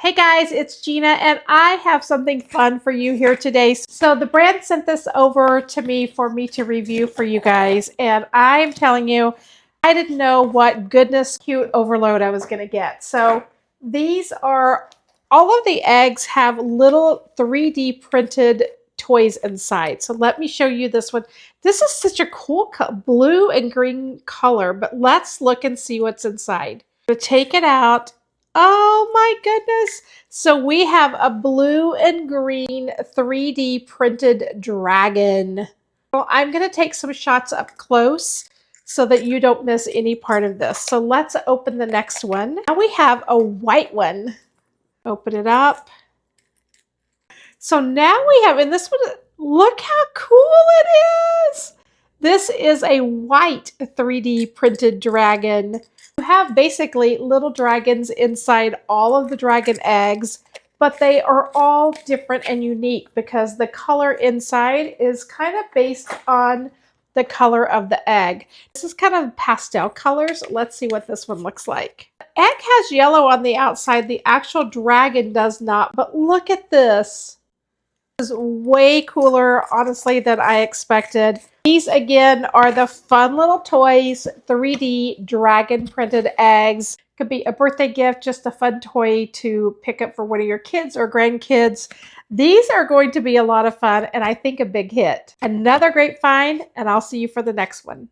Hey guys, it's Gina and I have something fun for you here today. So the brand sent this over to me for me to review for you guys, and I'm telling you, I didn't know what goodness cute overload I was going to get. So these are, all of the eggs have little 3D printed toys inside. So let me show you this one. This is such a cool blue and green color, but let's look and see what's inside. To take it out. Oh my goodness. So we have a blue and green 3D printed dragon. Well, I'm going to take some shots up close so that you don't miss any part of this. So let's open the next one. Now we have a white one. Open it up. So now we have, and this one, look how cool it is. This is a white 3D printed dragon. You have basically little dragons inside all of the dragon eggs, but they are all different and unique because the color inside is kind of based on the color of the egg. This is kind of pastel colors. Let's see what this one looks like. The egg has yellow on the outside. The actual dragon does not, but look at this. This is way cooler, honestly, than I expected. These, again, are the fun little toys, 3D dragon printed eggs. Could be a birthday gift, just a fun toy to pick up for one of your kids or grandkids. These are going to be a lot of fun and I think a big hit. Another great find, and I'll see you for the next one.